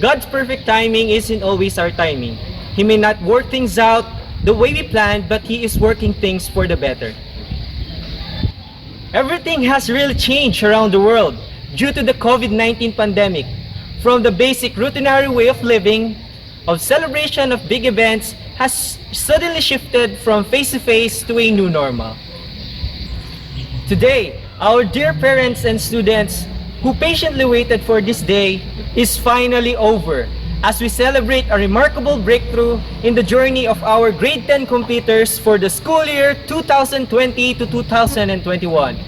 God's perfect timing isn't always our timing. He may not work things out the way we planned, but He is working things for the better. Everything has really changed around the world due to the COVID-19 pandemic. From the basic routinary way of living, of celebration of big events, has suddenly shifted from face-to-face to a new normal. Today, our dear parents and students who patiently waited for this day is finally over as we celebrate a remarkable breakthrough in the journey of our grade 10 completers for the school year 2020 to 2021.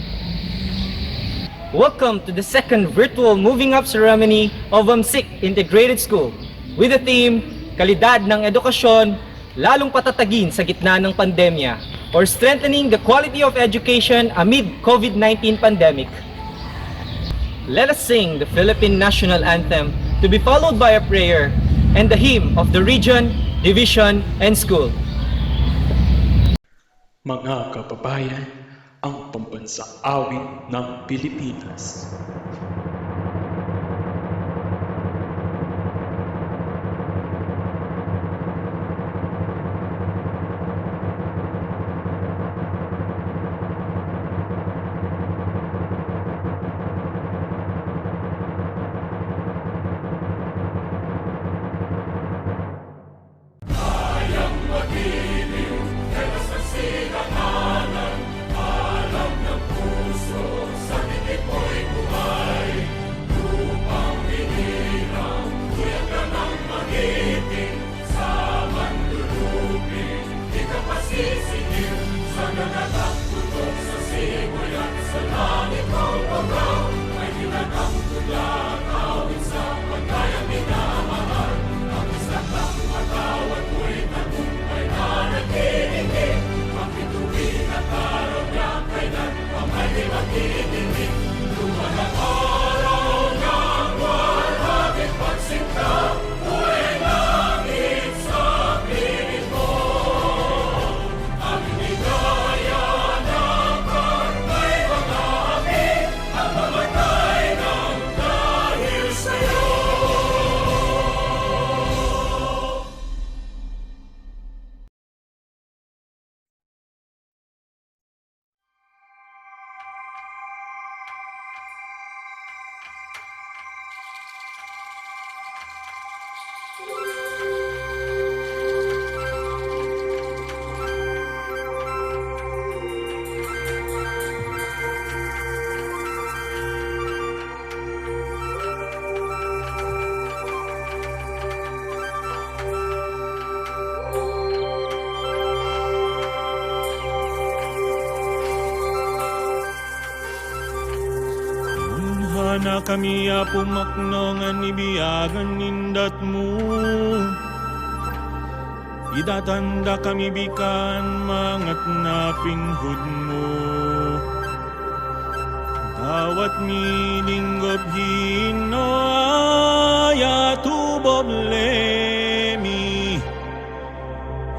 Welcome to the second virtual moving up ceremony of Amsic Integrated School with the theme, Kalidad ng Edukasyon, lalong patatagin sa gitna ng pandemya, or strengthening the quality of education amid COVID-19 pandemic. Let us sing the Philippine National Anthem to be followed by a prayer and the hymn of the region, division, and school. Mga kababayan, ang pambansang awit ng Pilipinas. Na kami pumakno nga nibiyagan nindat mo, idatanda kami bikan mangat na pinhod mo. Dawat milinggop hino aya tubob lemi,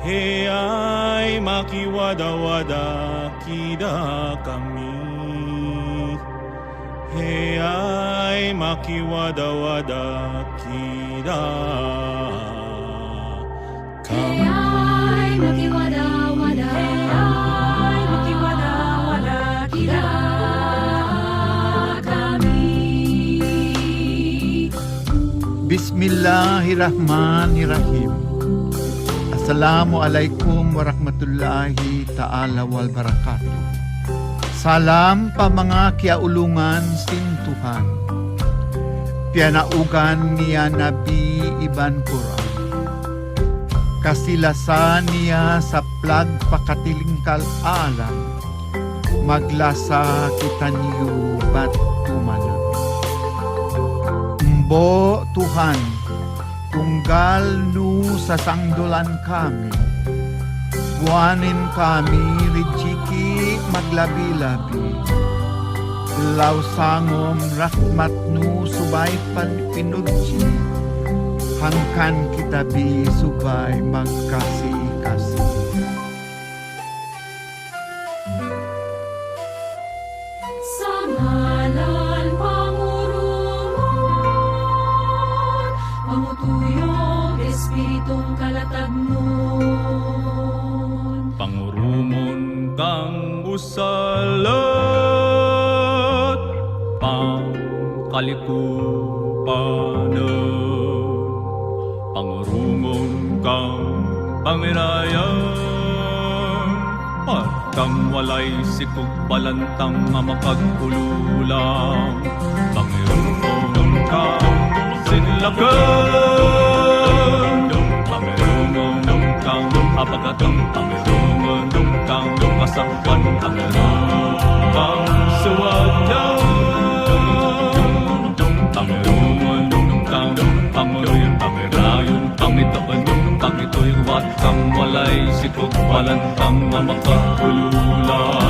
he ay makiwada-wada kida kami. He ay makiwada-wada kida kami. He ay makiwada-wada, he ay makiwada-wada kida kami. Bismillahirrahmanirrahim. Assalamualaikum warahmatullahi ta'ala wal barakatuh. Salam pa mga kiaulungan sin Tuhan. Pianaugan niya Nabi Iban Quran. Kasilasan niya sa plag pakatilingkal alam. Maglasa kita niyo bat tumanang. Mbo Tuhan, tunggal nu sa sangdolan kami. Buwanin kami rijiki maglabi-labi. Law sangom rahmat nu subay pinudji. Hangkan kita bi subay magkasih-kasih. Sa ngalan Pangurungan, kang usalat pang kalikupanan, pangurungon kang pangirayan, at kang walay sikog balantang nga mapagpululang, pangurungon kang sinlakan, pangurungon kang apagatang, pangurungon kang kasampan, pangurungon kang suwadyan, pangurungon kang panguloy, pangirayon, pangitoon, pangitoy, wat kang walay sikog balantang nga mapagpululang.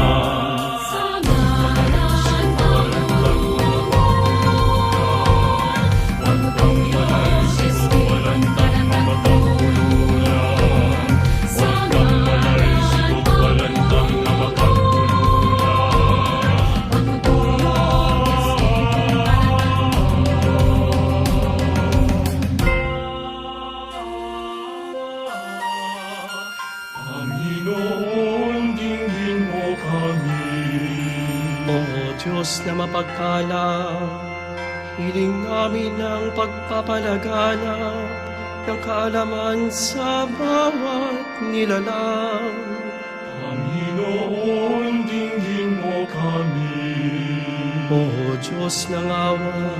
Panginoon, dinggin mo kami. O Diyos na mapagkalang, hiling namin ang pagpapalaganap ng kaalaman sa bawat nilalang. Panginoon, dinggin mo kami. O Diyos ng awa,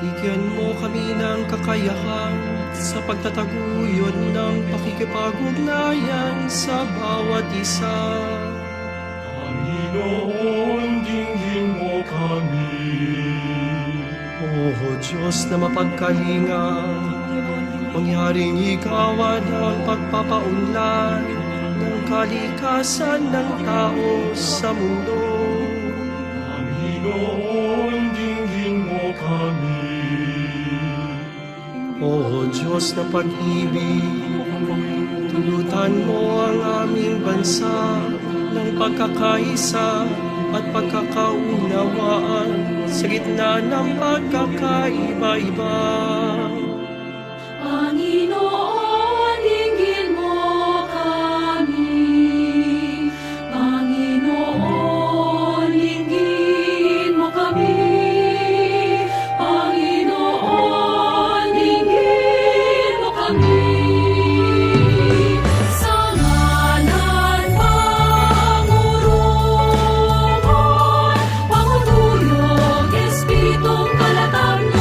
bigyan mo kami ng kakayahan sa pagtataguyod ng pakikipag-ugnayan sa bawat isa. Panginoon, dinggin mo kami. O Diyos na mapagkalinga, mangyaring ikaw ang pagpapaunlad ng kalikasan ng tao sa mundo. Panginoon, dinggin mo kami. O Diyos na pag-ibig, tulutan mo ang aming bansa ng pagkakaisa at pagkakaunawaan sa gitna ng pagkakaiba-iba. Panginoon, dinggin mo kami. Panginoon, dinggin mo kami. Panginoon, dinggin mo kami. Sa ngalan pangurungon, pangutulog, Espiritong kalatagnon,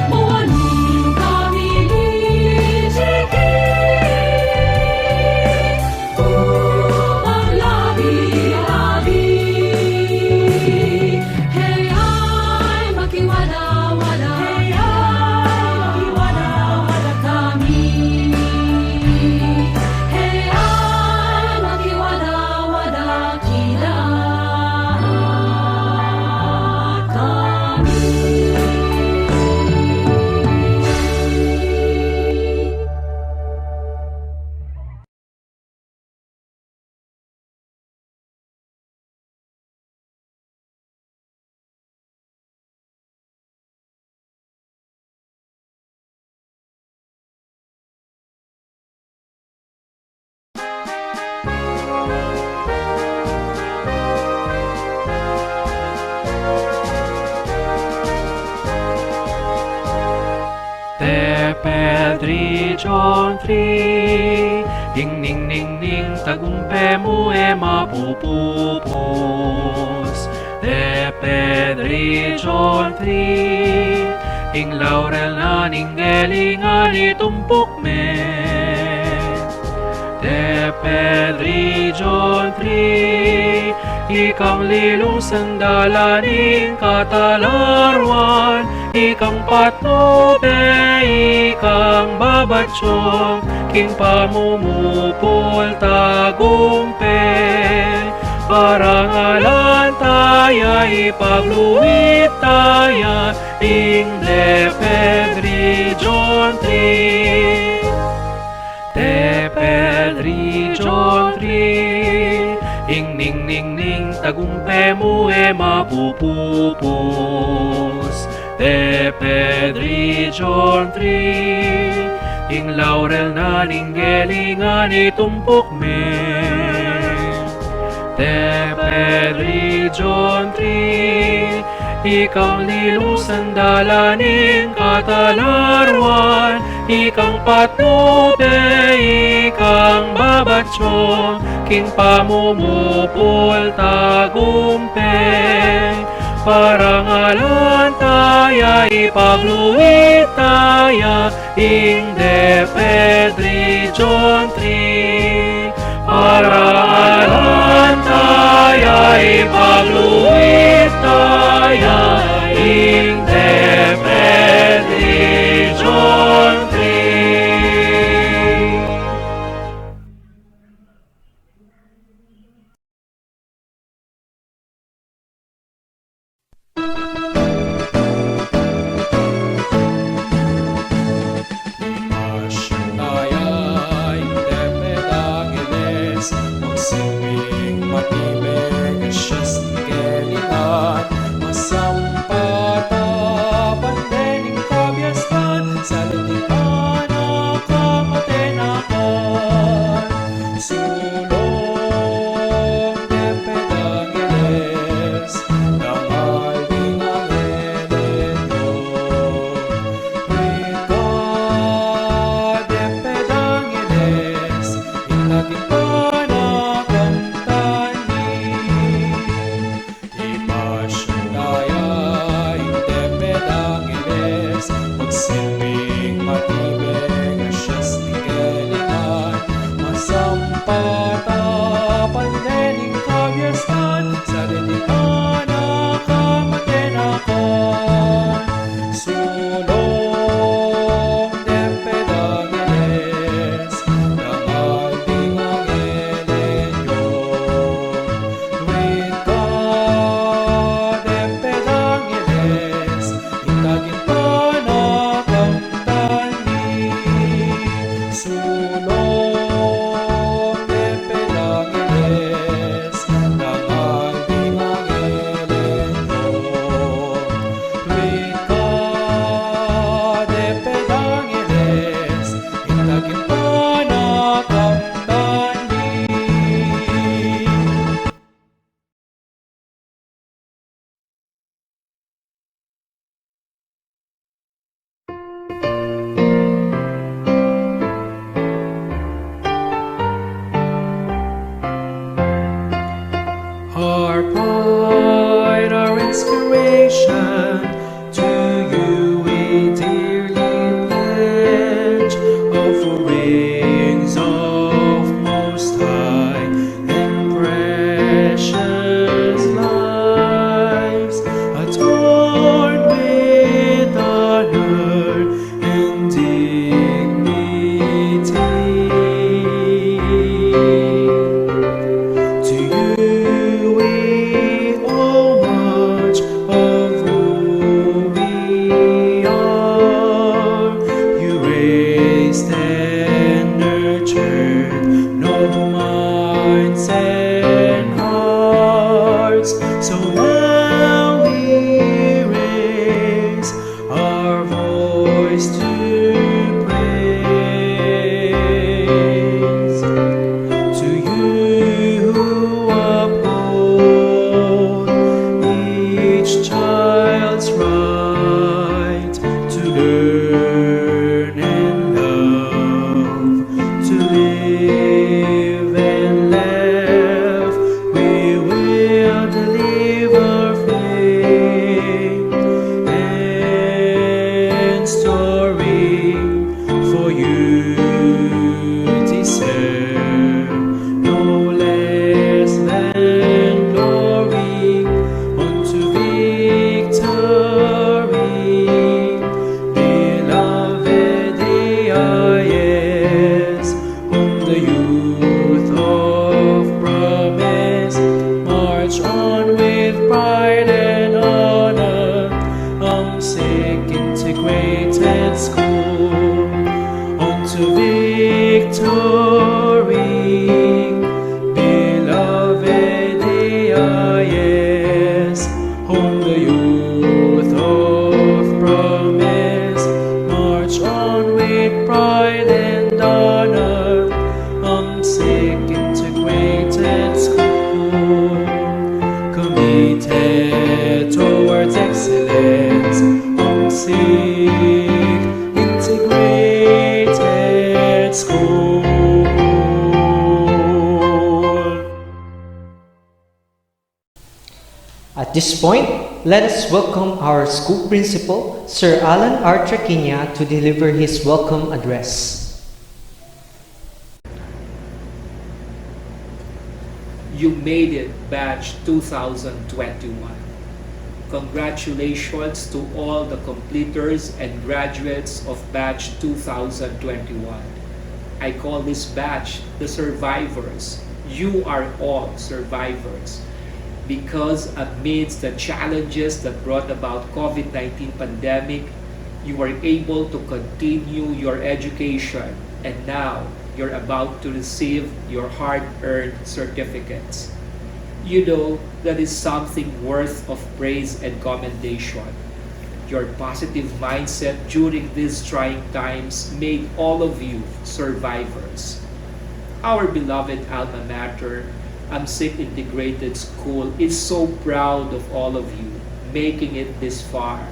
mawaling kami lijigin, upang labi-labi. Hayay makiwala-wala, hayay makiwala-wala kami. Hayay makiwala-wala kita kami. Te Pedri John 3 Ding ning ning ning tagumpe mu e mapupupos Te Pedri John 3 Ing laurel na ninggelingan itumpok me Te Pedri John 3 Ikang lilong sandalaning katalarwan Ikang patnobe, ikang babatsyong King pamumupol tagumpe Parangalan taya ipagluit taya Ing de Pedri John 3 Te Pedri John 3 Ing ning ning ning tagumpe mu e mapupupos Te Pedri John 3 Ing laurel na ninggelingan itumpok me Teped Region 3, ikang lilusan dalaning Katalarwan, ikang patnupe, ikang babatsyong, king pamumupul tagumpay. Parangalan taya, ipagluwit taya, ing Deped Region 3. Parangalan taya, ipagluwit taya, ing Deped Region 3. Asyunayay, Deped Angeles, magsilbing matibig asyas ni Kelihan, masampata pandening kabyastan, sa litikan akamatenakan. Sulong Deped Angeles, dangal ding angelito. Deped Angeles, inaging panakantani. Ipasyundayay, Deped Angeles, magsilbing matibig asyas ni Kelihan, masampata pandening kabyastan, sa litikan akamatenakan. Sulong Deped Angeles, dangal ding angelito. At this point, let us welcome our school principal, Sir Alan R. Traquiña, to deliver his welcome address. You made it, batch 2021. Congratulations to all the completers and graduates of batch 2021. I call this batch the survivors. You are all survivors because amidst the challenges that brought about COVID-19 pandemic, you were able to continue your education, and now you're about to receive your hard-earned certificates. You know, that is something worth of praise and commendation. Your positive mindset during these trying times made all of you survivors. Our beloved alma mater, Amsic Integrated School, is so proud of all of you making it this far.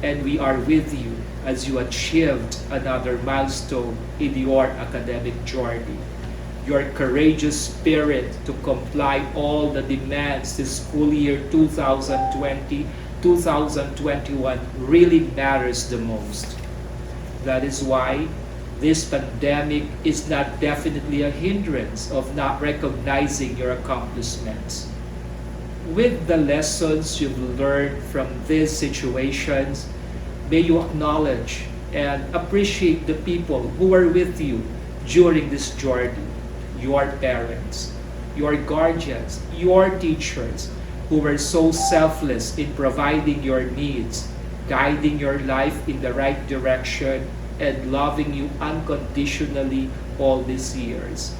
And we are with you as you achieved another milestone in your academic journey. Your courageous spirit to comply all the demands this school year 2020-2021 really matters the most. That is why this pandemic is not definitely a hindrance of not recognizing your accomplishments. With the lessons you've learned from these situations, may you acknowledge and appreciate the people who are with you during this journey. Your parents, your guardians, your teachers who were so selfless in providing your needs, guiding your life in the right direction, and loving you unconditionally all these years.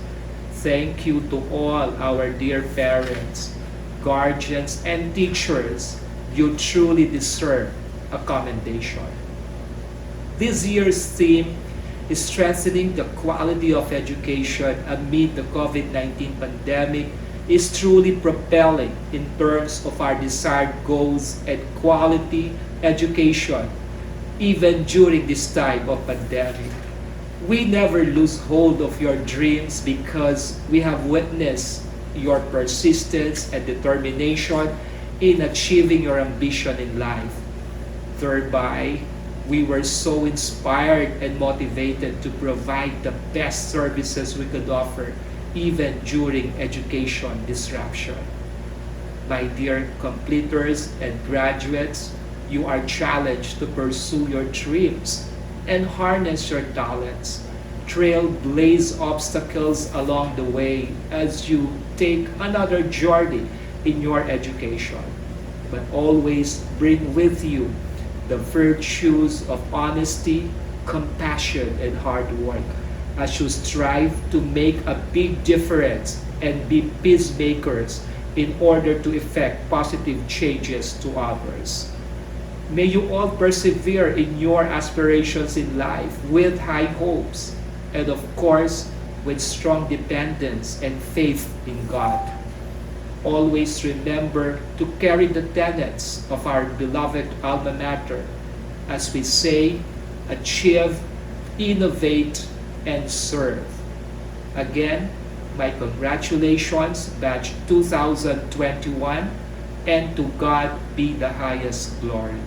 Thank you to all our dear parents, guardians, and teachers. You truly deserve a commendation. This year's theme is strengthening the quality of education amid the COVID-19 pandemic is truly propelling in terms of our desired goals and quality education even during this time of pandemic. We never lose hold of your dreams because we have witnessed your persistence and determination in achieving your ambition in life. Thereby, we were so inspired and motivated to provide the best services we could offer even during education disruption. My dear completers and graduates, you are challenged to pursue your dreams and harness your talents. Trailblaze obstacles along the way as you take another journey in your education. But always bring with you the virtues of honesty, compassion, and hard work as you strive to make a big difference and be peacemakers in order to effect positive changes to others. May you all persevere in your aspirations in life with high hopes and of course with strong dependence and faith in God. Always remember to carry the tenets of our beloved alma mater as we say, achieve, innovate, and serve. Again, my congratulations, batch 2021, and to God be the highest glory.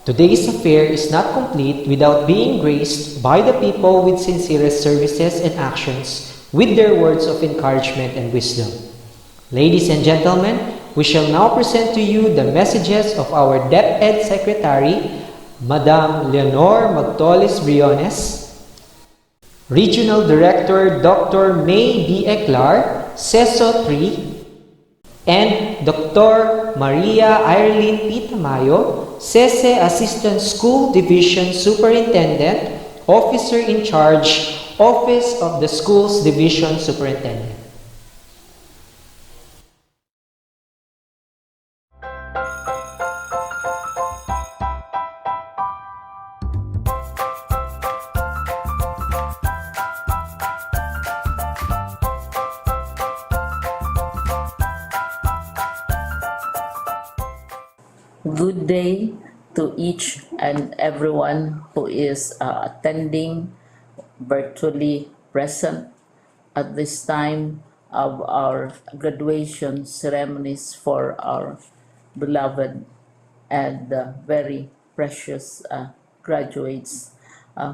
Today's affair is not complete without being graced by the people with sincerest services and actions with their words of encouragement and wisdom. Ladies and gentlemen, we shall now present to you the messages of our DepEd Secretary, Madam Leonor Magtolis Briones, Regional Director Dr. May B. Eclar, CESO 3, and Dr. Maria Irene P. Tamayo, CESE Assistant School Division Superintendent, Officer in Charge, Office of the Schools Division Superintendent. Good day to each and everyone who is attending virtually present at this time of our graduation ceremonies for our beloved and very precious graduates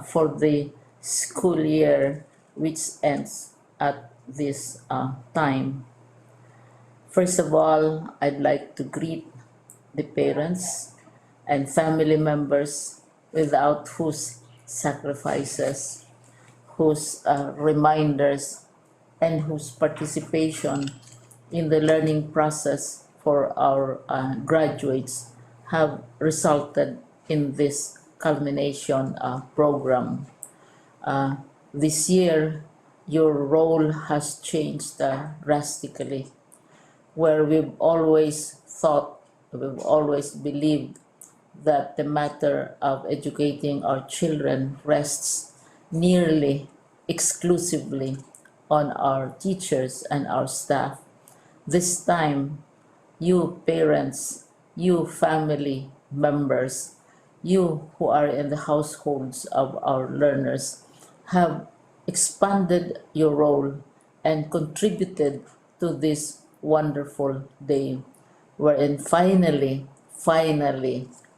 for the school year which ends at this time. First of all, I'd like to greet the parents and family members without whose sacrifices, whose reminders, and whose participation in the learning process for our graduates have resulted in this culmination program. This year, your role has changed drastically, where we've always thought, we've always believed that the matter of educating our children rests nearly exclusively on our teachers and our staff. This time, you parents, you family members, you who are in the households of our learners have expanded your role and contributed to this wonderful day wherein finally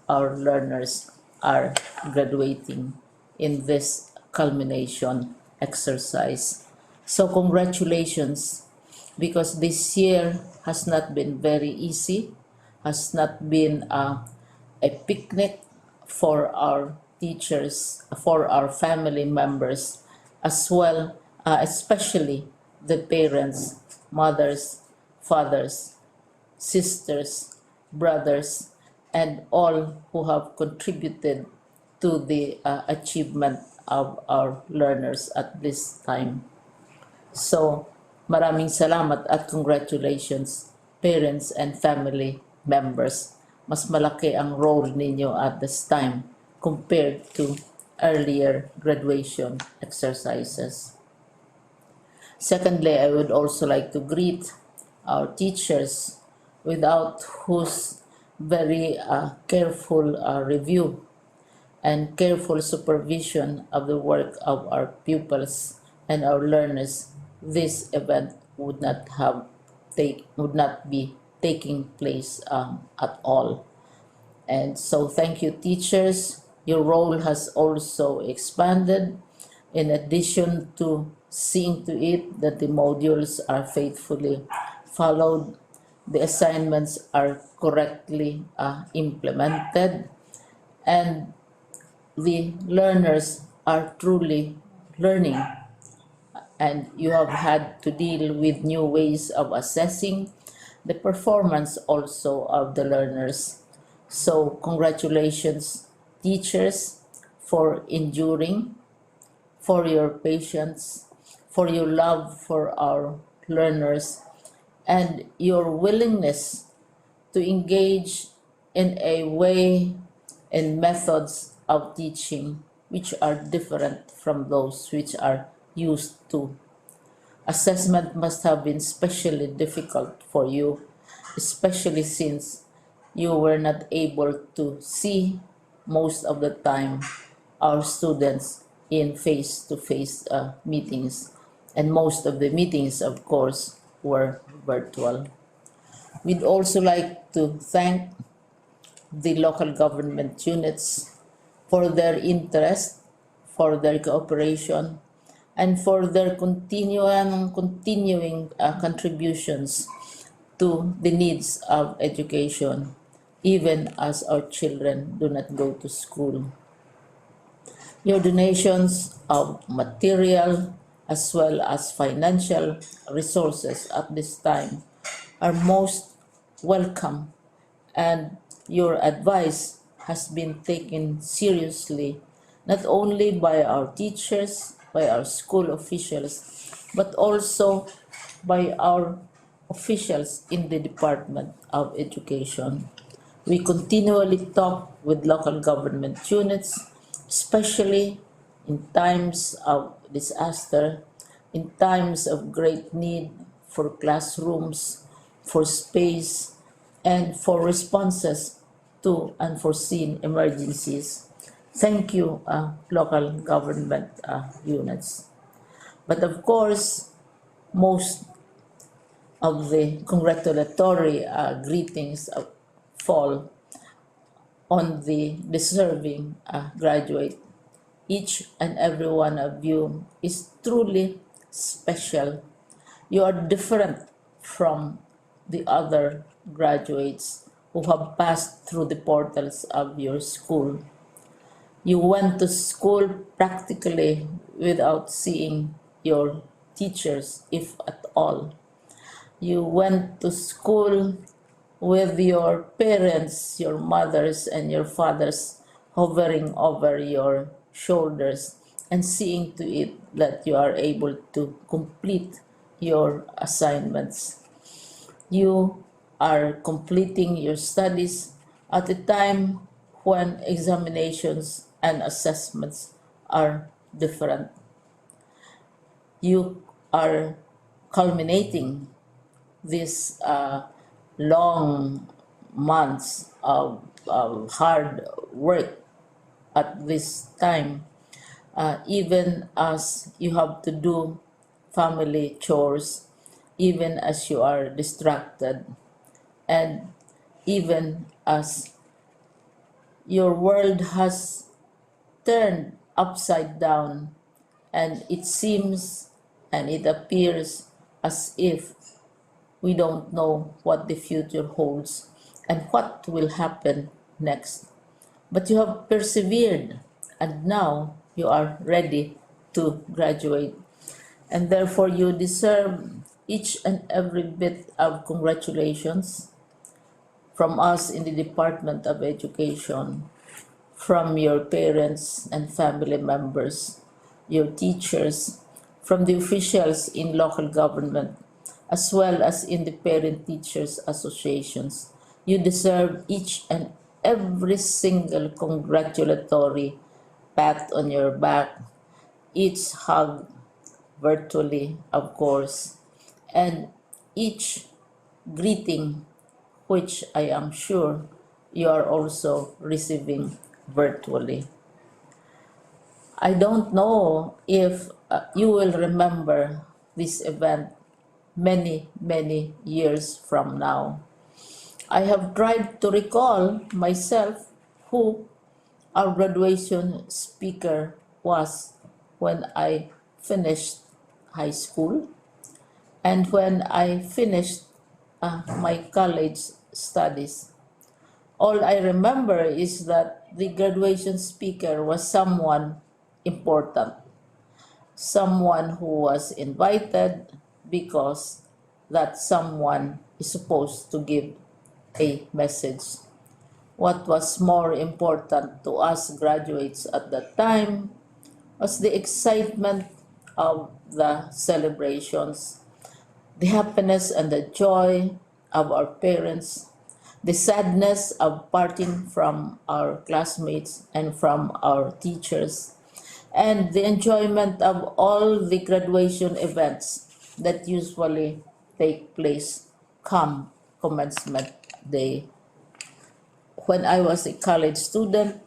our learners are graduating in this culmination exercise. So congratulations, because this year has not been very easy, has not been a picnic for our teachers, for our family members, as well, especially the parents, mothers, fathers, sisters, brothers, and all who have contributed to the achievement of our learners at this time. So, maraming salamat at congratulations, parents and family members. Mas malaki ang role ninyo at this time compared to earlier graduation exercises. Secondly, I would also like to greet our teachers, without whose very careful review and careful supervision of the work of our pupils and our learners, this event would not be taking place at all. And so thank you, teachers. Your role has also expanded, in addition to seeing to it that the modules are faithfully followed, the assignments are correctly implemented, and the learners are truly learning. And you have had to deal with new ways of assessing the performance also of the learners. So congratulations, teachers, for enduring, for your patience, for your love for our learners, and your willingness to engage in a way and methods of teaching which are different from those which are used to. Assessment must have been especially difficult for you, especially since you were not able to see most of the time our students in face-to-face meetings, and most of the meetings, of course, were virtual. We'd also like to thank the local government units for their interest, for their cooperation, and for their continuing contributions to the needs of education, even as our children do not go to school. Your donations of material as well as financial resources at this time are most welcome, and your advice has been taken seriously not only by our teachers, by our school officials, but also by our officials in the Department of Education. We continually talk with local government units, especially in times of disaster, in times of great need for classrooms, for space, and for responses to unforeseen emergencies. Thank you, local government units. But of course, most of the congratulatory greetings fall on the deserving graduate. Each and every one of you is truly special. You are different from the other graduates who have passed through the portals of your school. You went to school practically without seeing your teachers, if at all. You went to school with your parents, your mothers, and your fathers hovering over your shoulders and seeing to it that you are able to complete your assignments. You are completing your studies at a time when examinations and assessments are different. You are culminating these long months of hard work at this time, even as you have to do family chores, even as you are distracted, and even as your world has turned upside down, and it seems and it appears as if we don't know what the future holds and what will happen next. But you have persevered, and now you are ready to graduate. And therefore, you deserve each and every bit of congratulations from us in the Department of Education, from your parents and family members, your teachers, from the officials in local government, as well as in the parent teachers associations. You deserve each and every single congratulatory pat on your back, each hug virtually, of course, and each greeting, which I am sure you are also receiving virtually. I don't know if you will remember this event many, many years from now. I have tried to recall myself who our graduation speaker was when I finished high school and when I finished my college studies. All I remember is that the graduation speaker was someone important, someone who was invited because that someone is supposed to give a message. What was more important to us graduates at that time was the excitement of the celebrations, the happiness and the joy of our parents, the sadness of parting from our classmates and from our teachers, and the enjoyment of all the graduation events that usually take place come commencement day. When I was a college student,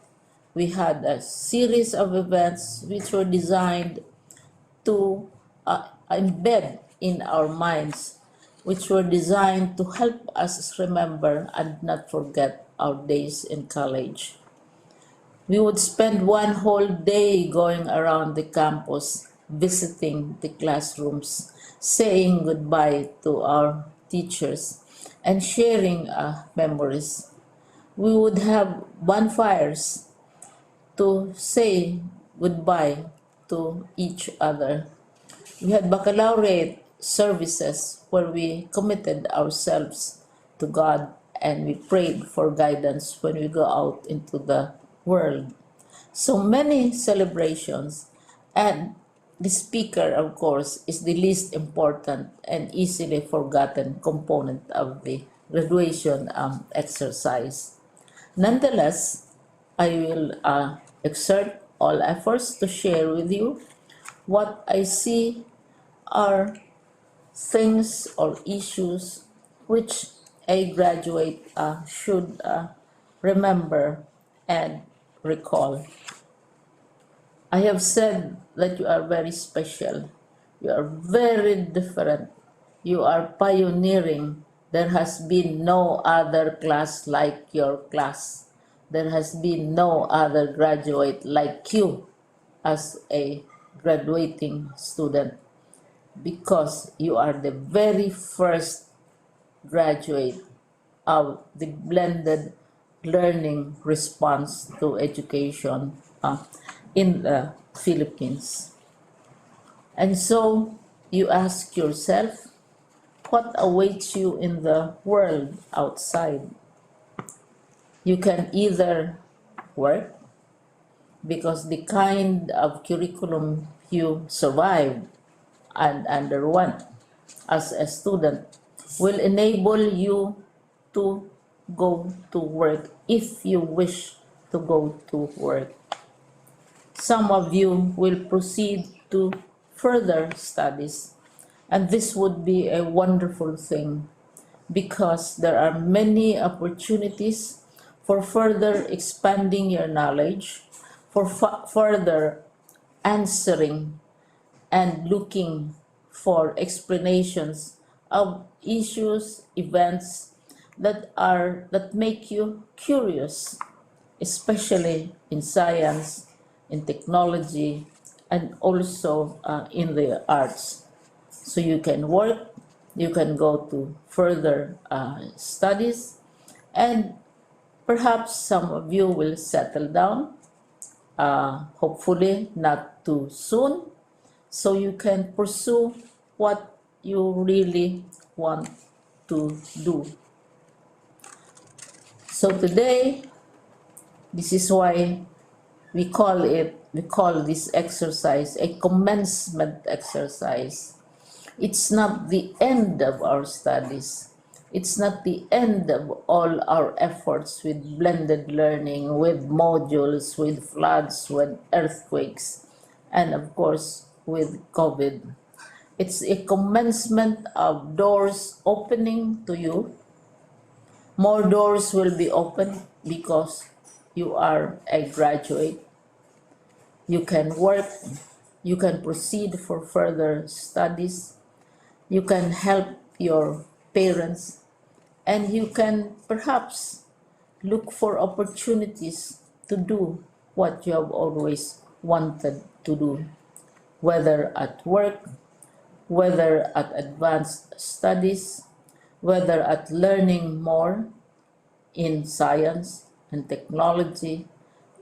we had a series of events which were designed to embed in our minds, which were designed to help us remember and not forget our days in college. We would spend one whole day going around the campus, visiting the classrooms, saying goodbye to our teachers, and sharing memories. We would have bonfires to say goodbye to each other. We had baccalaureate services where we committed ourselves to God and we prayed for guidance when we go out into the world. So many celebrations, and the speaker, of course, is the least important and easily forgotten component of the graduation exercise. Nonetheless, I will exert all efforts to share with you what I see are things or issues which a graduate should remember and recall. I have said that you are very special. You are very different You are pioneering. There has been no other class like your class. There has been no other graduate like you as a graduating student, because you are the very first graduate of the blended learning response to education in the Philippines. And so you ask yourself, what awaits you in the world outside? You can either work, because the kind of curriculum you survived and underwent as a student will enable you to go to work if you wish to go to work. Some of you will proceed to further studies, and this would be a wonderful thing, because there are many opportunities for further expanding your knowledge, for further answering and looking for explanations of issues, events that make you curious, especially in science, in technology, and also in the arts. So you can work, you can go to further studies, and perhaps some of you will settle down, hopefully not too soon, so you can pursue what you really want to do. So today, this is why we call this exercise a commencement exercise. It's not the end of our studies. It's not the end of all our efforts with blended learning, with modules, with floods, with earthquakes, and of course with COVID. It's a commencement of doors opening to you. More doors will be opened because you are a graduate. You can work, you can proceed for further studies, you can help your parents, and you can perhaps look for opportunities to do what you have always wanted to do, whether at work, whether at advanced studies, whether at learning more in science and technology,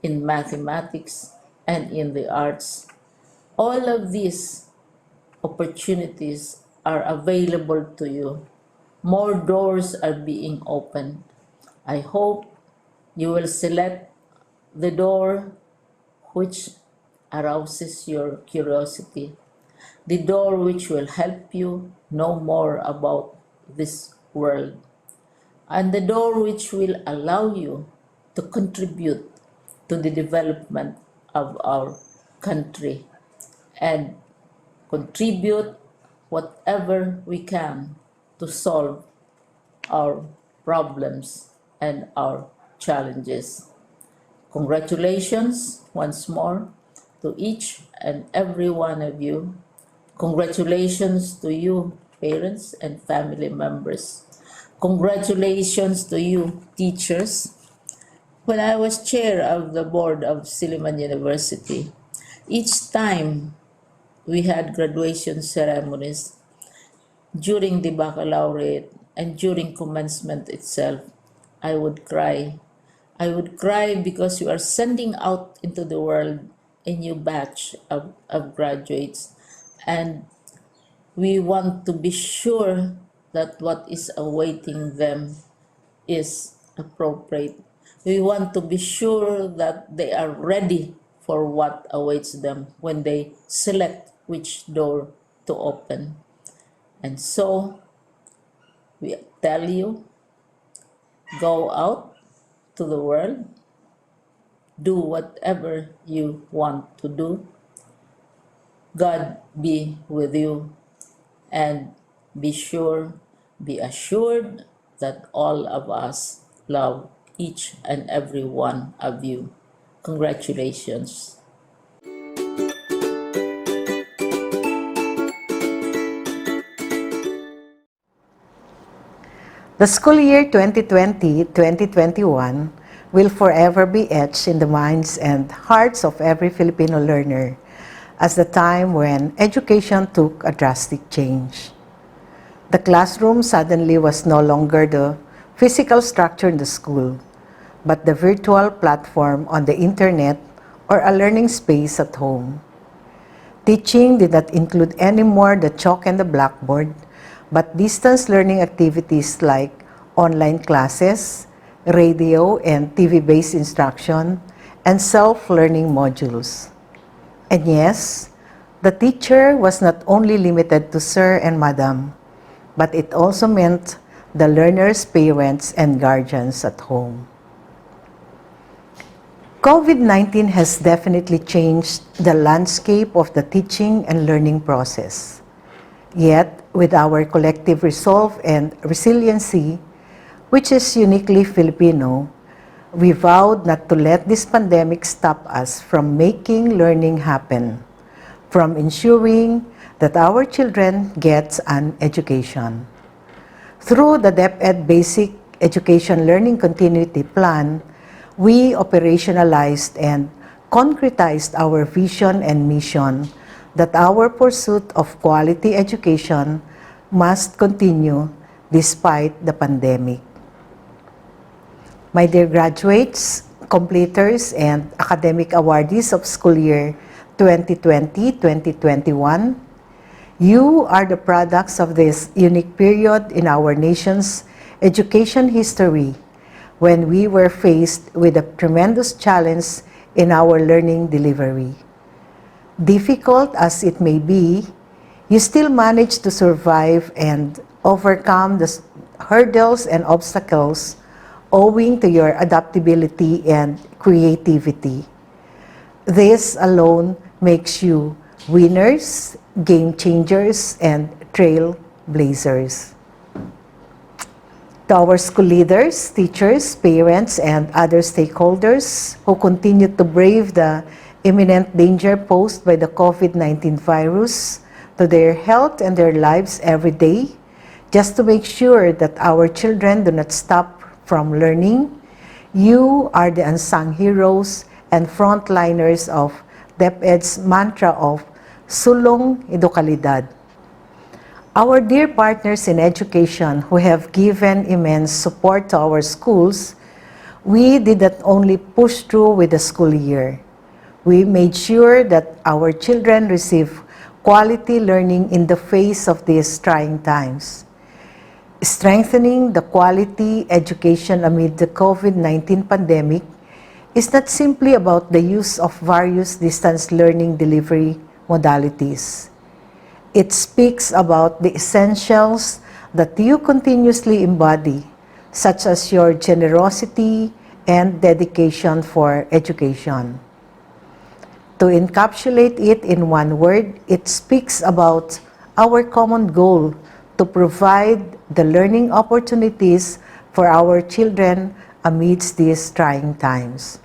in mathematics, and in the arts. All of these opportunities are available to you. More doors are being opened. I hope you will select the door which arouses your curiosity, the door which will help you know more about this world, and the door which will allow you to contribute to the development of our country and contribute whatever we can to solve our problems and our challenges. Congratulations once more to each and every one of you. Congratulations to you, parents and family members. Congratulations to you, teachers. When I was chair of the board of Silliman University, each time we had graduation ceremonies, during the baccalaureate and during commencement itself, I would cry. I would cry because you are sending out into the world a new batch of graduates, and we want to be sure that what is awaiting them is appropriate. We want to be sure that they are ready for what awaits them when they select which door to open. And so we tell you, go out to the world, do whatever you want to do. God be with you, and be assured that all of us love each and every one of you. Congratulations. The school year 2020-2021 will forever be etched in the minds and hearts of every Filipino learner as the time when education took a drastic change. The classroom suddenly was no longer the physical structure in the school, but the virtual platform on the internet or a learning space at home. Teaching did not include anymore the chalk and the blackboard, but distance learning activities like online classes, radio and TV-based instruction, and self-learning modules. And yes, the teacher was not only limited to sir and madam, but it also meant the learners' parents and guardians at home. COVID-19 has definitely changed the landscape of the teaching and learning process. Yet, with our collective resolve and resiliency, which is uniquely Filipino, we vowed not to let this pandemic stop us from making learning happen, from ensuring that our children get an education. Through the DepEd Basic Education Learning Continuity Plan, we operationalized and concretized our vision and mission that our pursuit of quality education must continue despite the pandemic. My dear graduates, completers, and academic awardees of school year 2020-2021, you are the products of this unique period in our nation's education history when we were faced with a tremendous challenge in our learning delivery. Difficult as it may be, you still managed to survive and overcome the hurdles and obstacles owing to your adaptability and creativity. This alone makes you winners, game changers, and trailblazers. To our school leaders, teachers, parents, and other stakeholders who continue to brave the imminent danger posed by the COVID-19 virus to their health and their lives every day, just to make sure that our children do not stop from learning, you are the unsung heroes and frontliners of DepEd's mantra of Sulong Edukalidad. Our dear partners in education who have given immense support to our schools, we did not only push through with the school year. We made sure that our children receive quality learning in the face of these trying times. Strengthening the quality education amid the COVID-19 pandemic is not simply about the use of various distance learning delivery modalities. It speaks about the essentials that you continuously embody, such as your generosity and dedication for education. To encapsulate it in one word, it speaks about our common goal to provide the learning opportunities for our children amidst these trying times.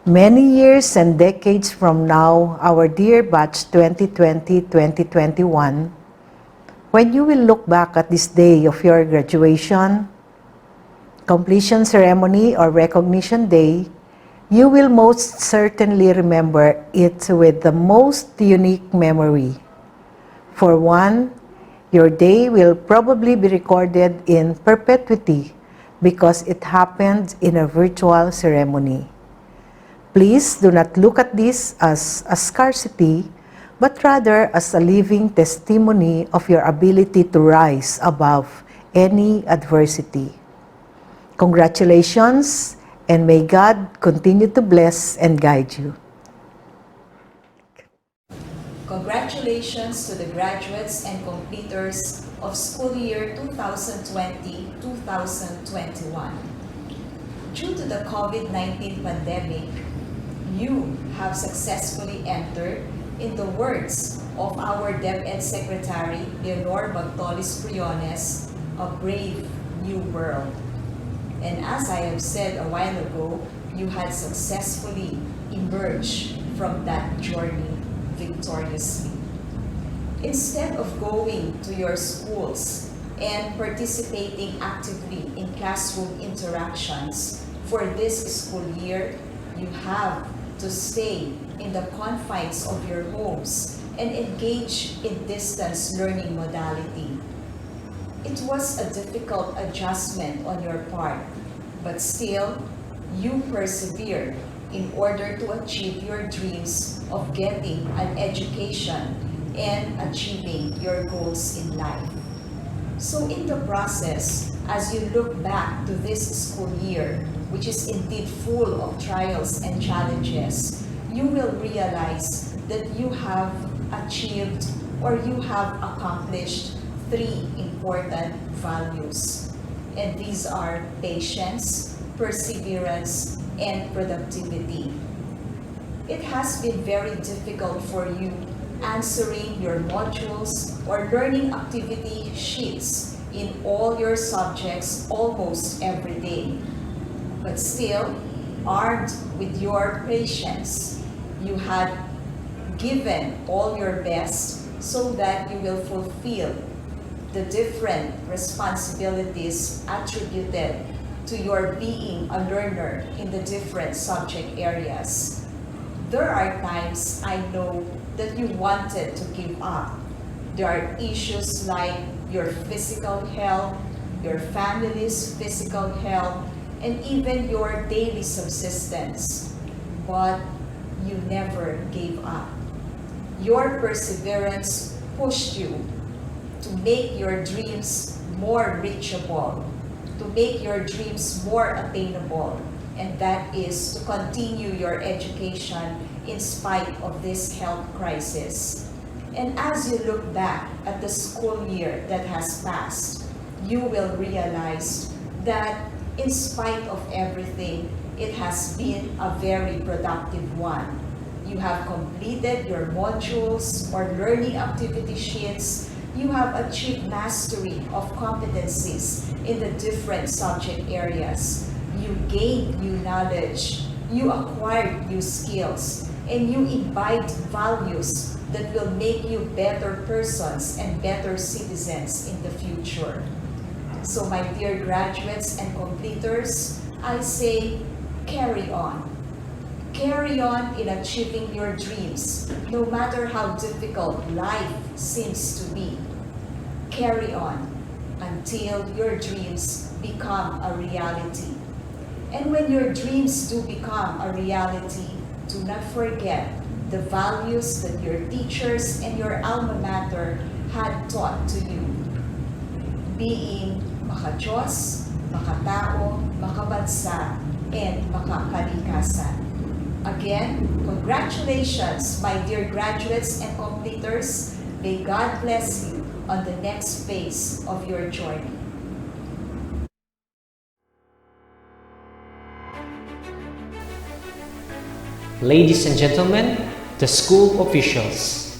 Many years and decades from now, our dear batch 2020-2021, when you will look back at this day of your graduation, completion ceremony, or recognition day, you will most certainly remember it with the most unique memory. For one, your day will probably be recorded in perpetuity because it happened in a virtual ceremony. Please do not look at this as a scarcity, but rather as a living testimony of your ability to rise above any adversity. Congratulations, and may God continue to bless and guide you. Congratulations to the graduates and completers of school year 2020-2021. Due to the COVID-19 pandemic, you have successfully entered, in the words of our DepEd Secretary, Leonor Bagtolis-Briones, a brave new world. And as I have said a while ago, you had successfully emerged from that journey victoriously. Instead of going to your schools and participating actively in classroom interactions. For this school year, you have to stay in the confines of your homes and engage in distance learning modality. It was a difficult adjustment on your part, but still, you persevered in order to achieve your dreams of getting an education and achieving your goals in life. So in the process, as you look back to this school year, which is indeed full of trials and challenges, you will realize that you have achieved or you have accomplished 3 important values. And these are patience, perseverance, and productivity. It has been very difficult for you answering your modules or learning activity sheets in all your subjects almost every day. But still, armed with your patience, you had given all your best so that you will fulfill the different responsibilities attributed to your being a learner in the different subject areas. There are times I know that you wanted to give up. There are issues like your physical health, your family's physical health, and even your daily subsistence. But you never gave up. Your perseverance pushed you to make your dreams more reachable, to make your dreams more attainable, and that is to continue your education in spite of this health crisis. And as you look back at the school year that has passed, you will realize that in spite of everything, it has been a very productive one. You have completed your modules or learning activity sheets. You have achieved mastery of competencies in the different subject areas. You gained new knowledge, you acquired new skills, and you imbibed values that will make you better persons and better citizens in the future. So my dear graduates and completers, I say, carry on. Carry on in achieving your dreams, no matter how difficult life seems to be. Carry on until your dreams become a reality. And when your dreams do become a reality, do not forget the values that your teachers and your alma mater had taught to you. Being maka-Diyos, maka-tao, makabansa, and makakalikasan. Again, congratulations, my dear graduates and completers. May God bless you on the next phase of your journey. Ladies and gentlemen, the school officials.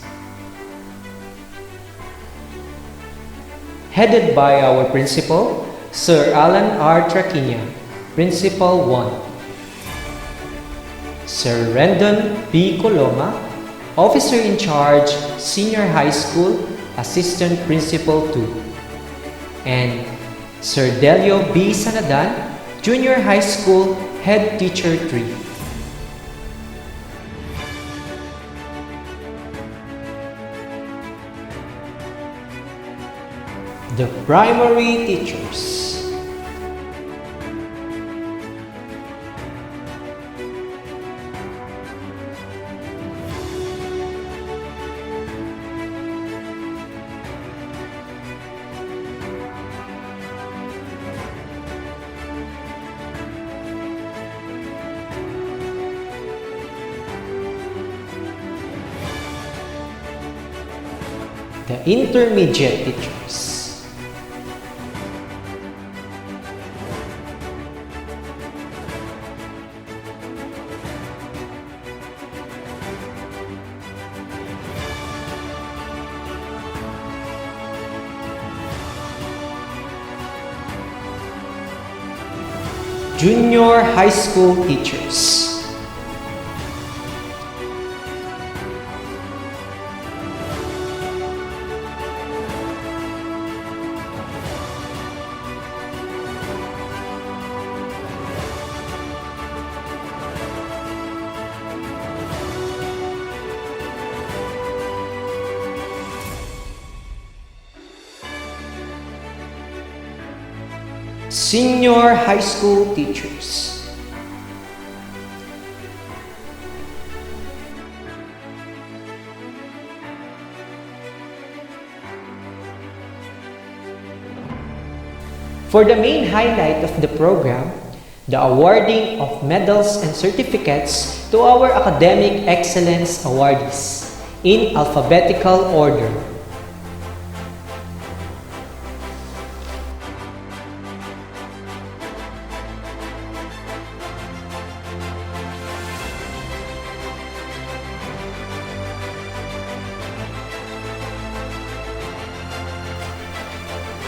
Headed by our principal, Sir Alan R. Traquinia, Principal 1. Sir Rendon B. Coloma, Officer in Charge, Senior High School, Assistant Principal 2. And Sir Delio B. Sanadan, Junior High School, Head Teacher 3. The primary teachers. The intermediate teachers. Junior high school teachers. Senior High School Teachers. For the main highlight of the program, the awarding of medals and certificates to our Academic Excellence awardees in alphabetical order.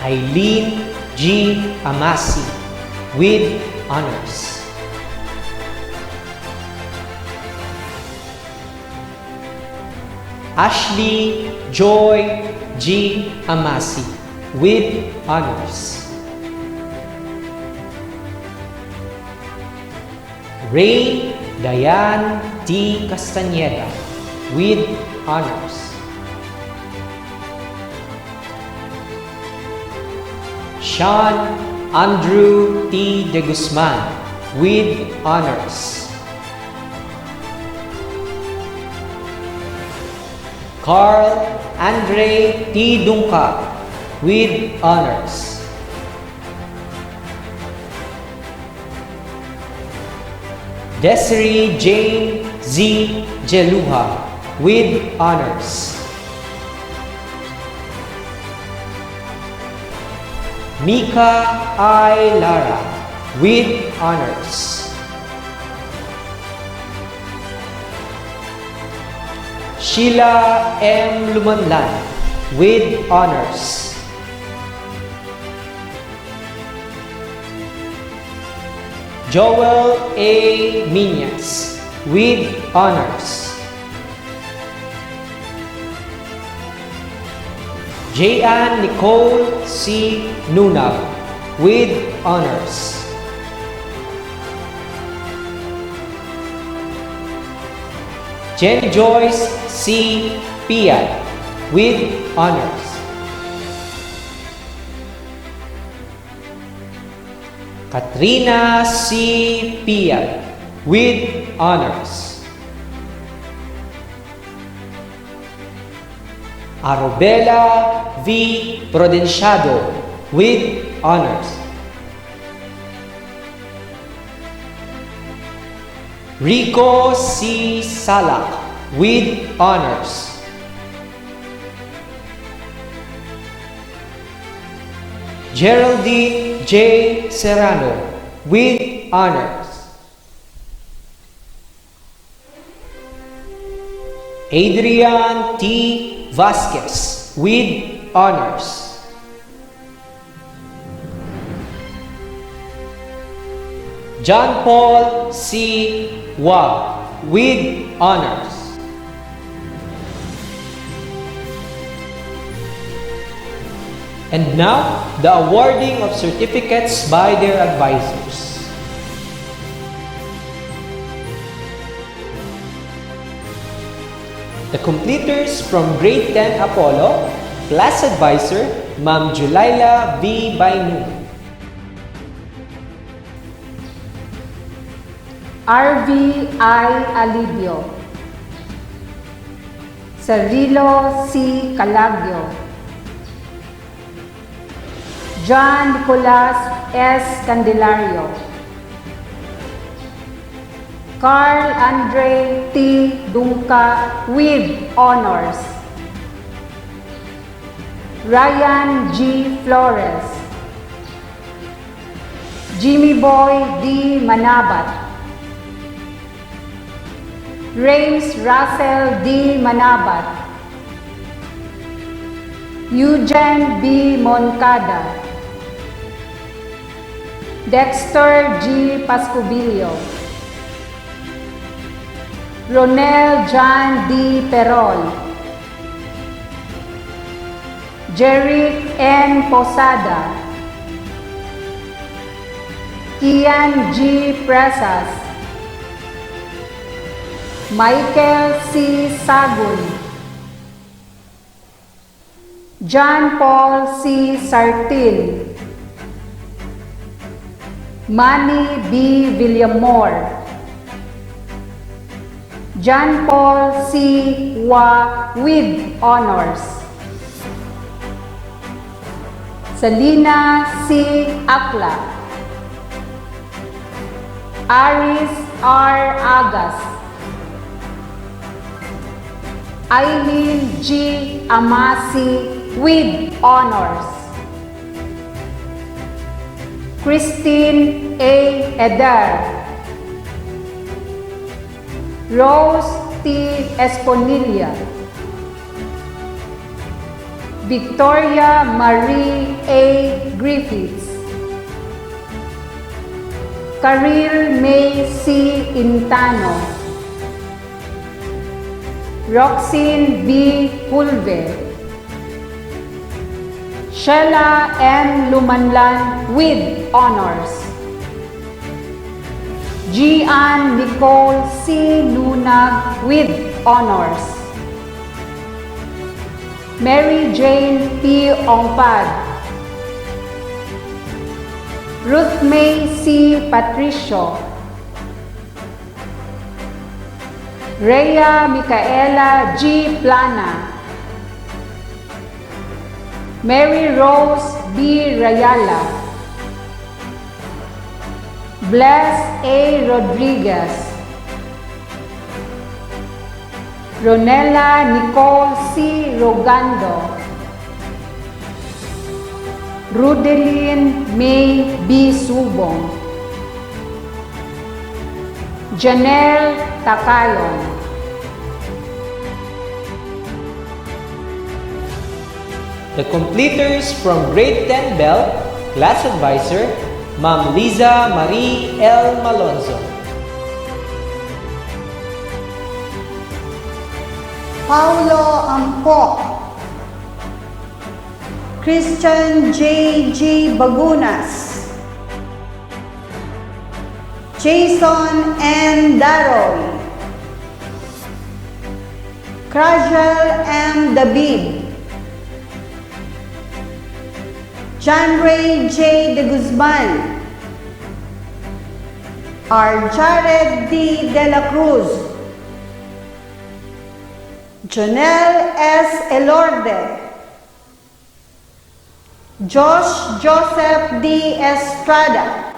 Eileen G. Amasi with honors. Ashley Joy G. Amasi with honors. Ray Diane T. Castañeda with honors. Sean Andrew T. De Guzman with honors. Carl Andre T. Dunca with honors. Desiree Jane Z. Jeluha with honors. Mika I. Lara with honors. Sheila M. Lumanlan with honors. Joel A. Miñas with honors. Jayan Nicole C. Nunab with honors. Jen Joyce C. Piat with honors. Katrina C. Piat with honors. Arobela V. Prudenciado with honors. Rico C. Salak with honors. Geraldine J. Serrano with honors. Adrian T. Vasquez with honors. John Paul C. Wag with honors. And now, the awarding of certificates by their advisors. The completers from Grade 10 Apollo, Class Advisor, Ma'am Julaila V. Bainu. RV.I. Alibio. Cirilo C. Calagio. John Nicolas S. Candelario. Carl Andre T. Dunca with honors. Ryan G. Flores. Jimmy Boy D. Manabat. Rames Russell D. Manabat. Eugene B. Moncada. Dexter G. Pascubilio. Ronel John D. Perol. Jeric N. Posada. Kian G. Presas. Michael C. Sagun. John Paul C. Sartin. Manny B. Villamor, John Paul C. Wa with honors, Salina C. Akla, Aris R. Agas, Eileen G. Amasi with honors, Christine A. Eder, Rose T. Esponilla, Victoria Marie A. Griffiths, Karil May C. Intano, Roxine B. Pulve, Sheila M. Lumanlan with honors, Gian Nicole C. Lunag with honors, Mary Jane P. Ongpad, Ruth May C. Patricio, Rhea Micaela G. Plana, Mary Rose B. Rayala, Bless A. Rodriguez, Ronella Nicole C. Rogando, Rudeline May B. Subong, Janelle Takayon. The completers from Grade 10 Bell, Class Advisor, Ma'am Liza Marie L. Malonzo. Paulo Ampok, Christian J. G. Bagunas, Jason N. Daroy, Krajel M. David, John Ray J. De Guzman, R. Jared D. De La Cruz, Jonel S. Elorde, Josh Joseph D. Estrada,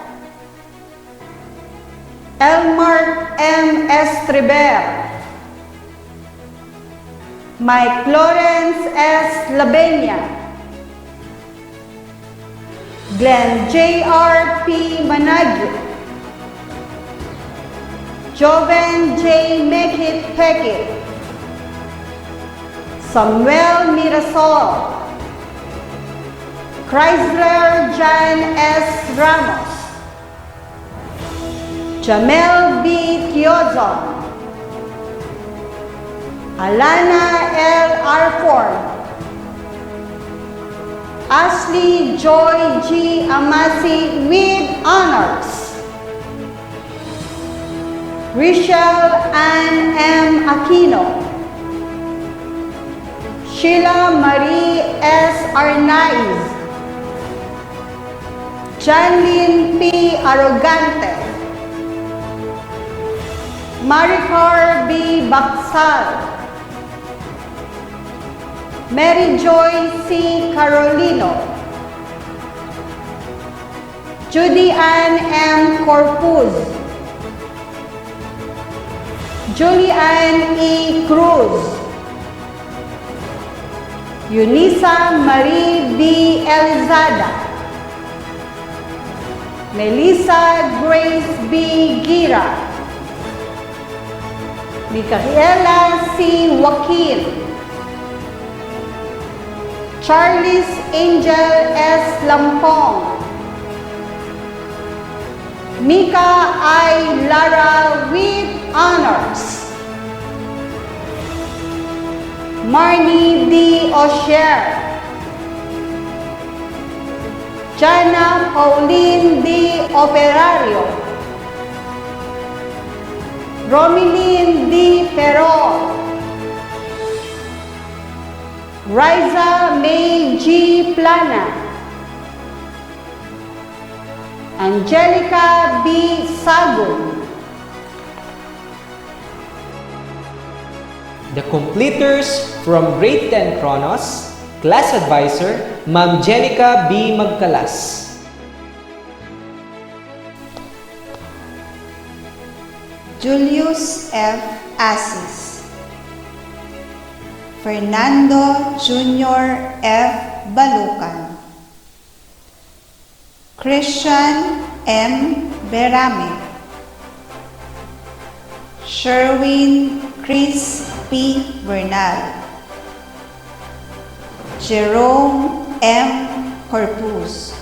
Elmar M. Estreber, Mike Lawrence S. Labenia, Glenn J.R. P. Managio, Joven J. Mekit Pekit, Samuel Mirasol, Chrysler John S. Ramos, Jamel B. Tiozon, Alana L. Arford, Ashley Joy G. Amasi with honors, Richelle Ann M. Aquino, Sheila Marie S. Arnaiz, Janlyn P. Arrogante, Maricar B. Baksal, Mary Joy C. Carolino, Judy Ann M. Corpus, Julianne E. Cruz, Eunisa Marie B. Elzada, Melissa Grace B. Gira, Micaela C. Joaquin, Charles Angel S. Lampong, Mika I. Lara with honors, Marnie D. Osher, Jana Pauline D. Operario, Romilin D. Perol, Riza May G. Plana, Angelica B. Sagun, The completers from grade 10 Kronos, class advisor, Ma'am Jenica B. Magkalas. Julius F. Asis, Fernando Jr. F. Balucan, Christian M. Berame, Sherwin Chris P. Bernal, Jerome M. Corpus,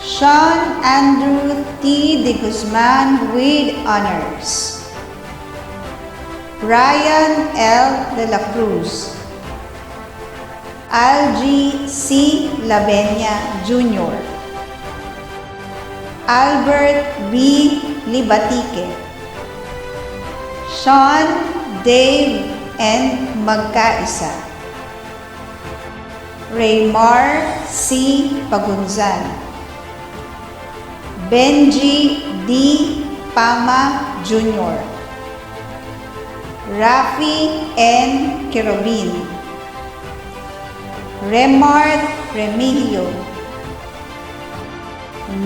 Sean Andrew T. De Guzman with honors, Brian L. De La Cruz, Algie C. Labenya Jr., Albert B. Libatique, Sean Dave N. Magkaisa, Raymar C. Pagunzan, Benji D. Pama Jr., Rafi N. Kerobin, Remart Remigio,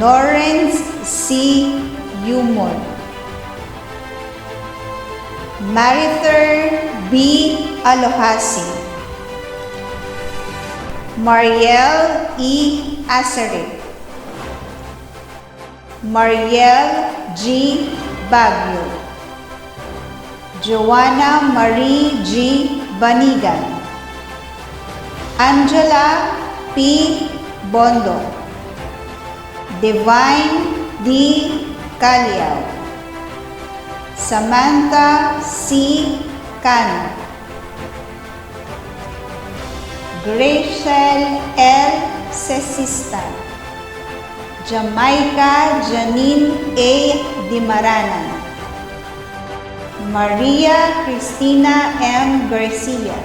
Lawrence C. Yumon, Marither B. Alohasi, Mariel E. Asarit, Mariel G. Baguio, Joanna Marie G. Banigan, Angela P. Bondo, Divine D. Caliao, Samantha C. Cano, Graciel L. Cesista, Jamaica Janine A. Dimaranan, Maria Cristina M. Garcia,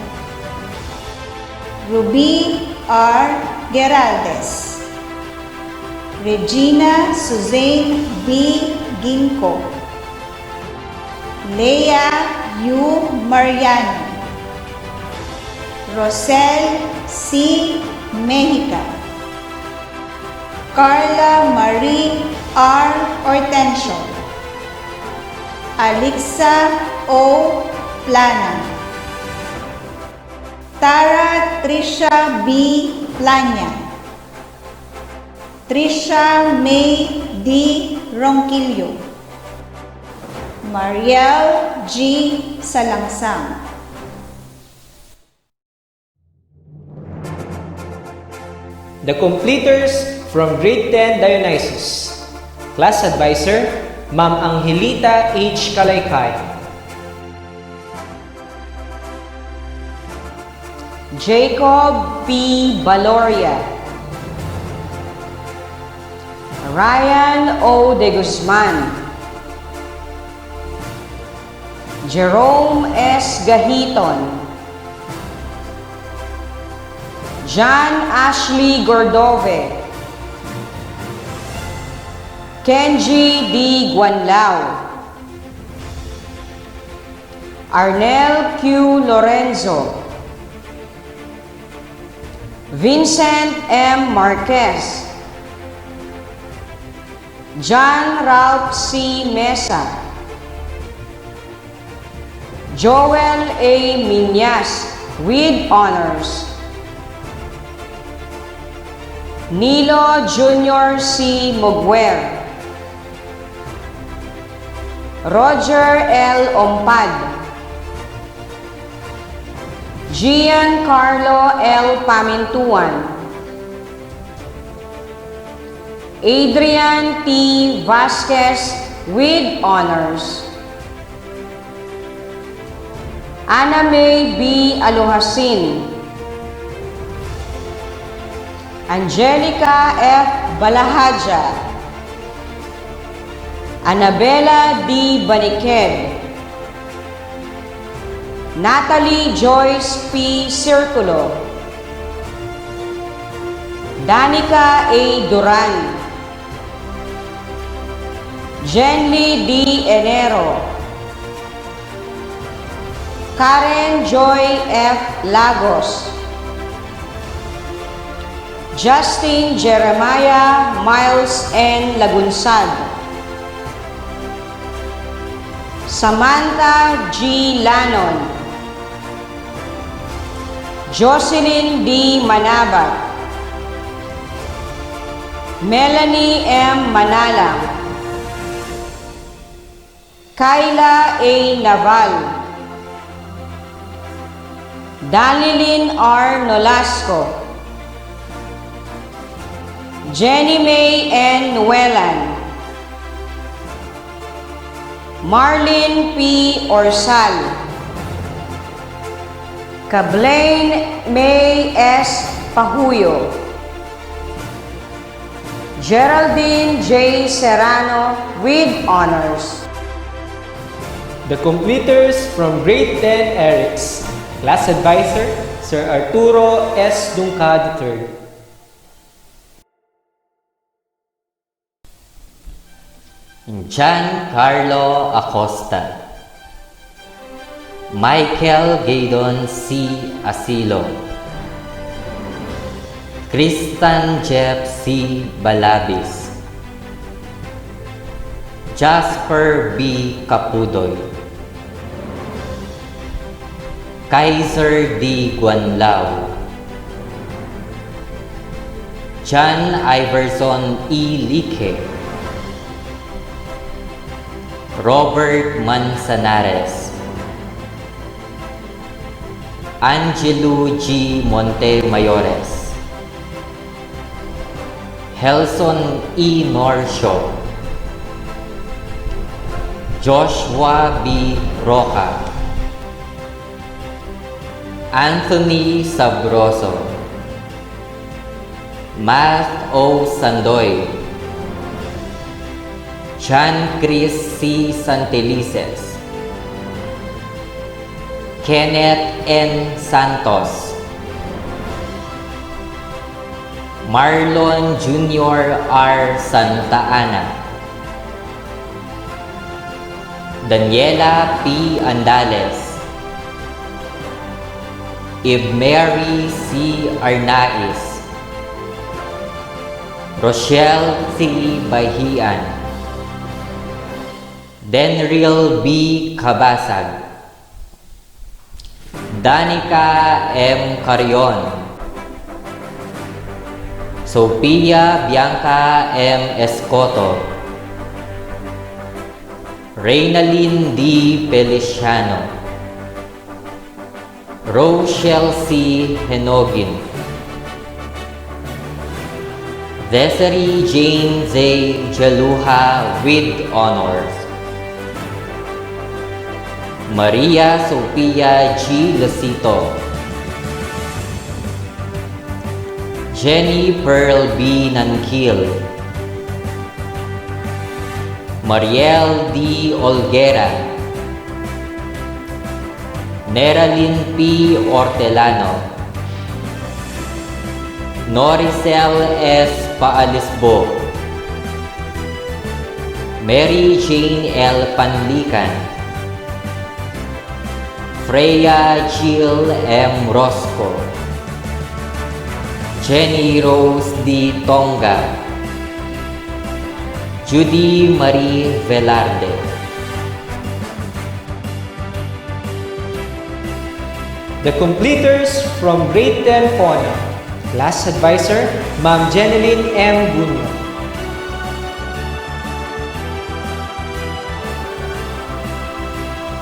Ruby R. Geraldes, Regina Suzanne B. Ginko, Leah U. Mariano, Rosel C. Mexica, Carla Marie R. Hortensio, Alexa O. Plana, Tara Trisha B. Planya, Trisha May D. Ronquillo, Mariel G. Salangsang. The completers from grade 10 Dionysus, class advisor, Ma'am Angelita H. Kalaykay, Jacob P. Valoria, Ryan O. De Guzman, Jerome S. Gahiton, John Ashley Gordove, Kenji D. Guanlao, Arnel Q. Lorenzo, Vincent M. Marquez, John Ralph C. Mesa, Joel A. Minyas with honors, Nilo Jr. C. Moguer, Roger L. Ompad, Giancarlo L. Pamintuan, Adrian T. Vasquez with honors, Ana May B. Alohasin, Angelica F. Balahaja, Annabella D. Baniked, Natalie Joyce P. Circulo, Danica A. Duran, Jenly D. Enero, Karen Joy F. Lagos, Justin Jeremiah Miles N. Lagunsad, Samantha G. Lanon, Jocelyn D. Manabat, Melanie M. Manalang, Kyla A. Naval, Danilyn R. Nolasco, Jenny May N. Nuelan, Marlene P. Orsal, Kablaine May S. Pahuyo, Geraldine J. Serrano with honors. The completers from Grade 10 Erics. Class Advisor, Sir Arturo S. Dungca III. Giancarlo Acosta, Michael Gaydon C. Asilo, Kristan Jeff C. Balabis, Jasper B. Capudoy, Kaiser D. Guanlao, John Iverson E. Lique, Robert Manzanares, Angelo G. Montemayores, Helson E. Norcio, Joshua B. Roca, Anthony Sabroso, Matt O. Sandoy, John Chris C. Santelices, Kenneth N. Santos, Marlon Jr. R. Santa Ana, Daniela P. Andales, Mary C. Arnaiz, Rochelle C. Bahian, Denril B. Cabasag, Danica M. Carion, Sophia Bianca M. Escoto, Reynalyn D. Feliciano, Rochelle C. Henogin, Desiree Jane Z. Jaluha with honors, Maria Sophia G. Lucito, Jenny Pearl B. Nankil, Mariel D. Olguera, Neralyn P. Ortelano, Noricel S. Paalisbo, Mary Jane L. Panlican, Freya Jill M. Rosco, Jenny Rose D. Tonga, Judy Marie Velarde. The completers from Grade 10 Fauna. Class Advisor, Ma'am Jeneline M. Bunyo.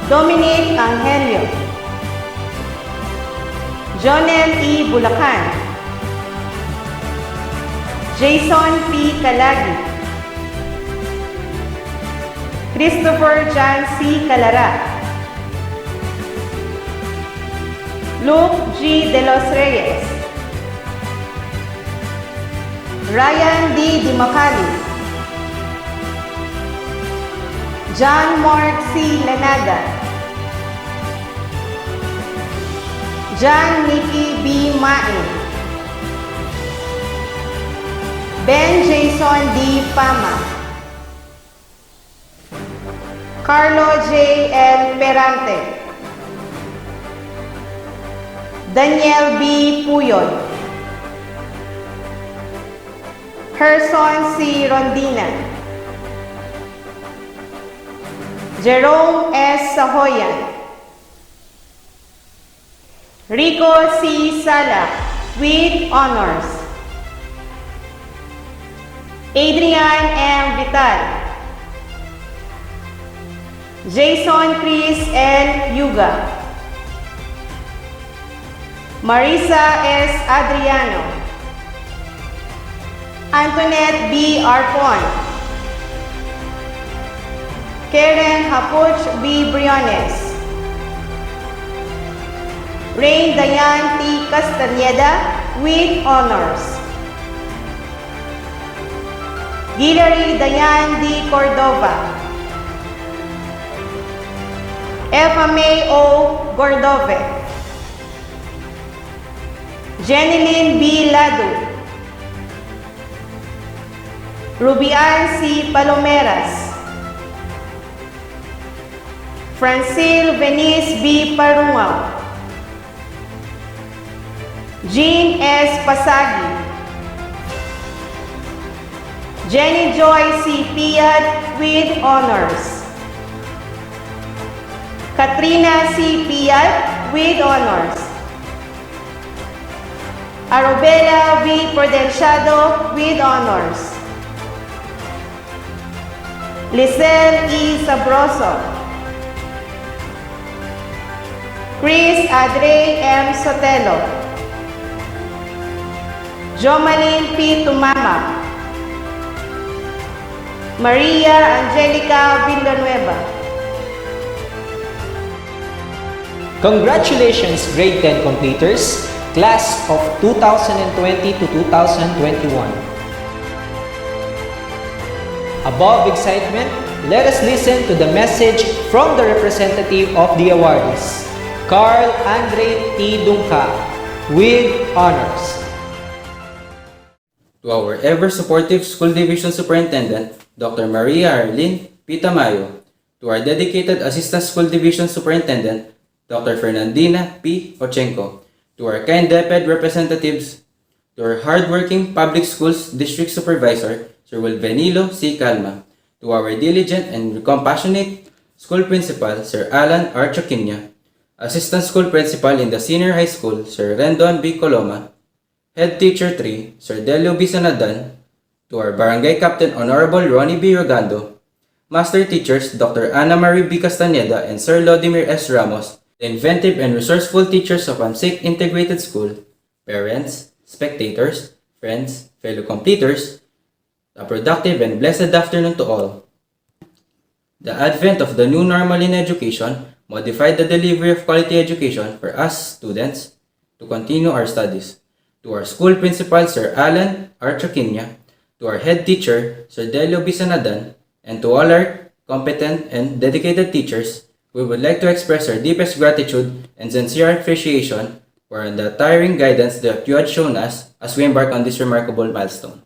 Dominic Angelio, Jonel E. Bulacan, Jason P. Calagi, Christopher John C. Calara, Luke G. De Los Reyes, Ryan D. Dimacali, John Mark C. Lanada, John Nicky B. Main, Ben Jason D. Pama, Carlo J. L. Perante, Daniel B. Puyol, Herson C. Rondina, Jerome S. Sahoyan, Rico C. Sala with honors, Adrian M. Vital, Jason Chris L. Yuga, Marisa S. Adriano, Antoinette B. Arpon, Karen Hapuch B. Briones, Rain Dayan T. Castaneda with honors, Hilary Dayan D. Cordova, Eva May O. Gordove, Jeneline B. Ladu, Rubian C. Palomeras, Francine Venice B. Parungaw, Jean S. Pasagi, Jenny Joy C. Piat with honors, Katrina C. Piat with honors, Arobela V. Prudenciado with honors, Lisel E. Sabroso, Chris Adre M. Sotelo, Jomalyn P. Tumama, Maria Angelica Villanueva. Congratulations, grade 10 completers, class of 2020 to 2021. Above excitement, let us listen to the message from the representative of the awardees, Carl Andre T. Dungka, with honors. To our ever-supportive School Division Superintendent, Dr. Maria Arlene P. Tamayo, to our dedicated Assistant School Division Superintendent, Dr. Fernandina P. Ochenko, to our kind DepEd representatives, to our hardworking Public Schools District Supervisor, Sir Wilvenilo C. Calma, to our diligent and compassionate School Principal, Sir Alan R. Choquinya, Assistant School Principal in the Senior High School, Sir Rendon B. Coloma, Head Teacher 3, Sir Delio B. Sanadan, to our Barangay Captain Honorable Ronnie B. Rogando, Master Teachers Dr. Ana Marie B. Castaneda and Sir Lodimir S. Ramos, the inventive and resourceful teachers of Amsic Integrated School, parents, spectators, friends, fellow completers, a productive and blessed afternoon to all. The advent of the new normal in education modified the delivery of quality education for us students to continue our studies. To our school principal, Sir Alan R. Choquinya, to our head teacher, Sir Delio B. Sanadan, and to all our competent and dedicated teachers, we would like to express our deepest gratitude and sincere appreciation for the tiring guidance that you had shown us as we embark on this remarkable milestone.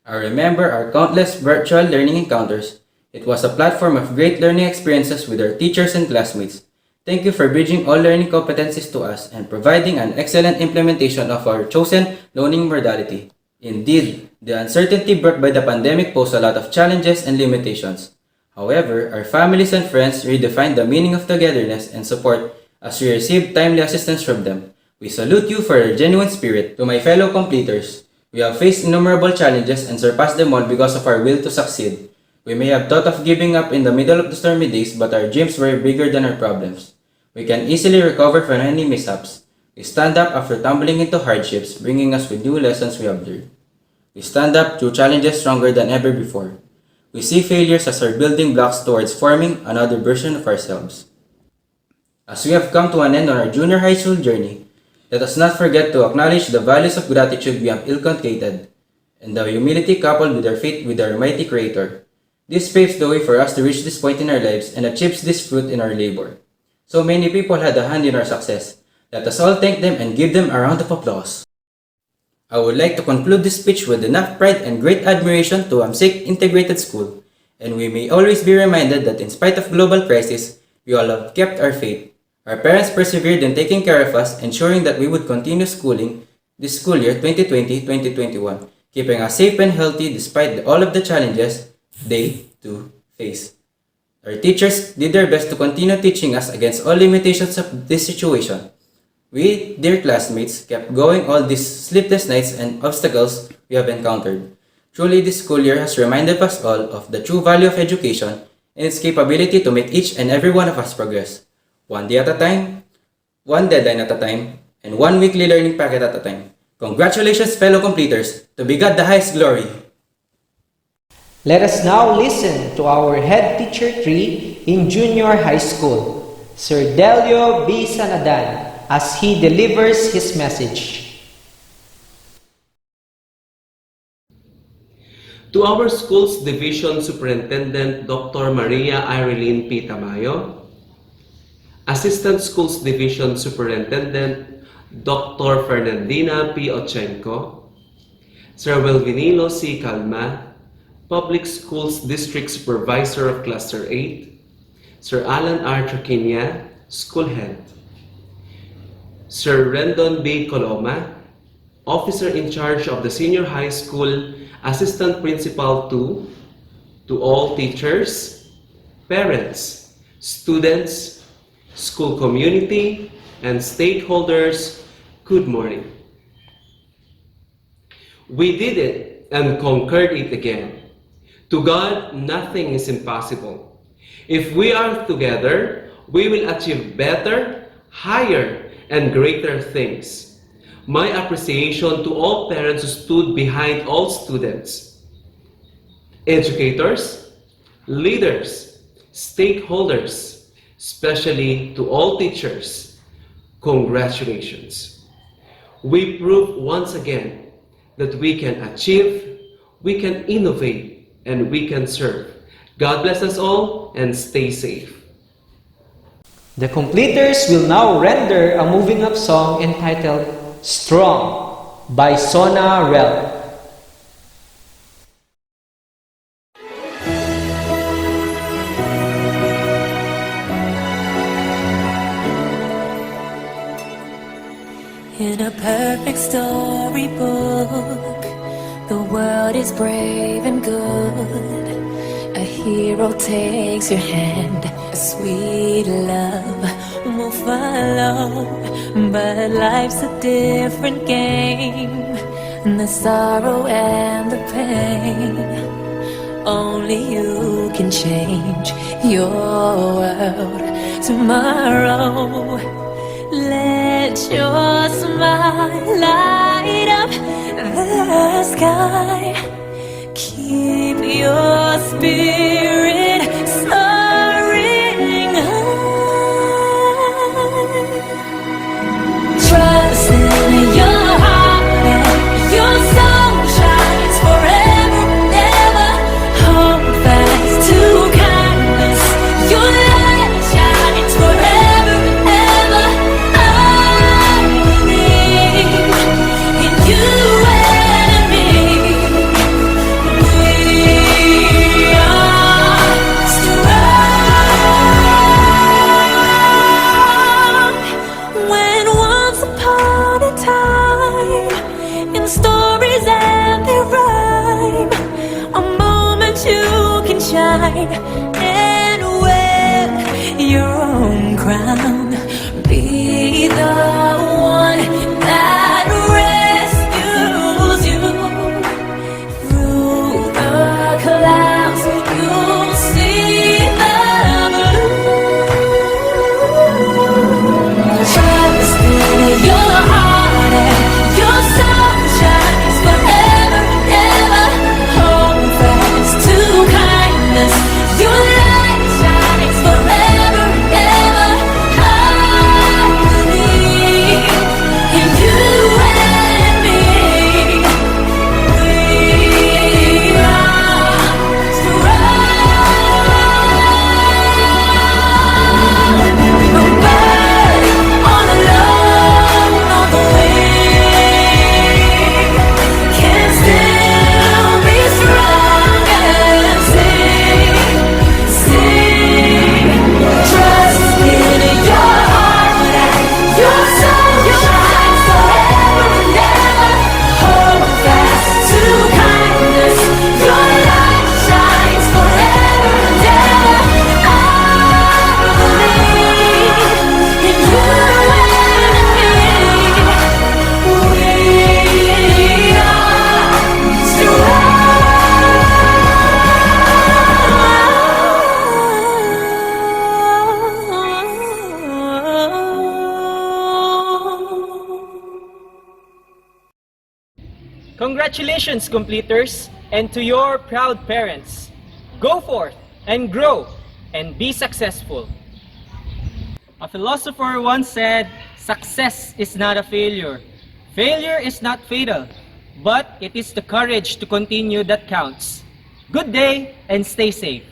I remember our countless virtual learning encounters. It was a platform of great learning experiences with our teachers and classmates. Thank you for bridging all learning competencies to us and providing an excellent implementation of our chosen learning modality. Indeed, the uncertainty brought by the pandemic posed a lot of challenges and limitations. However, our families and friends redefined the meaning of togetherness and support as we received timely assistance from them. We salute you for your genuine spirit. To my fellow completers, we have faced innumerable challenges and surpassed them all because of our will to succeed. We may have thought of giving up in the middle of the stormy days, but our dreams were bigger than our problems. We can easily recover from any mishaps. We stand up after tumbling into hardships, bringing us with new lessons we have learned. We stand up through challenges stronger than ever before. We see failures as our building blocks towards forming another version of ourselves. As we have come to an end on our junior high school journey, let us not forget to acknowledge the values of gratitude we have inculcated, and the humility coupled with our faith with our mighty Creator. This paves the way for us to reach this point in our lives and achieves this fruit in our labor. So many people had a hand in our success. Let us all thank them and give them a round of applause. I would like to conclude this speech with enough pride and great admiration to Amsic Integrated School And we may always be reminded that in spite of global crisis, we all have kept our faith. Our parents persevered in taking care of us, ensuring that we would continue schooling this school year 2020-2021, keeping us safe and healthy despite all of the challenges they too face. Our teachers did their best to continue teaching us against all limitations of this situation. We, dear classmates, kept going all these sleepless nights and obstacles we have encountered. Truly, this school year has reminded us all of the true value of education and its capability to make each and every one of us progress. One day at a time, one deadline at a time, and one weekly learning packet at a time. Congratulations, fellow completers, to be God the highest glory. Let us now listen to our head teacher 3 in junior high school, Sir Delio B. Sanadan, as he delivers his message. To our school's Division Superintendent, Dr. Maria Irene P. Tamayo, Assistant Schools Division Superintendent, Dr. Fernandina P. Ochenko, Sir Wilvinilo C. Calma, Public Schools District Supervisor of Cluster 8, Sir Alan R. Traquinia, School Head, Sir Rendon B. Coloma, Officer in charge of the Senior High School, Assistant Principal 2, to all teachers, parents, students, school community, and stakeholders, good morning. We did it and conquered it again. To God, nothing is impossible. If we are together, we will achieve better, higher, and greater things. My appreciation to all parents who stood behind all students, educators, leaders, stakeholders, especially to all teachers. Congratulations. We prove once again that we can achieve, we can innovate, and we can serve. God bless us all and stay safe. The completers will now render a moving up song entitled Strong by Sona Rel. In a perfect storybook, the world is brave and good. A hero takes your hand, a sweet love will follow. But life's a different game, and the sorrow and the pain, only you can change your world tomorrow. Let your smile light up the sky. Keep your spirit soaring high. Trust in your heart and your soul shines forever and ever. Hold fast to kindness. Your light shines forever and ever. I believe in you and me. We are strong. When once upon a time, in stories and their rhyme, a moment you can shine and wear your own crown. Be the one that rescues you through the clouds. You'll see the blue. Trust in your heart and your soul shines forever and ever. Hold fast to kindness. Your Congratulations, completers, and to your proud parents. Go forth and grow and be successful. A philosopher once said, "Success is not a failure. Failure is not fatal, but it is the courage to continue that counts." Good day and stay safe.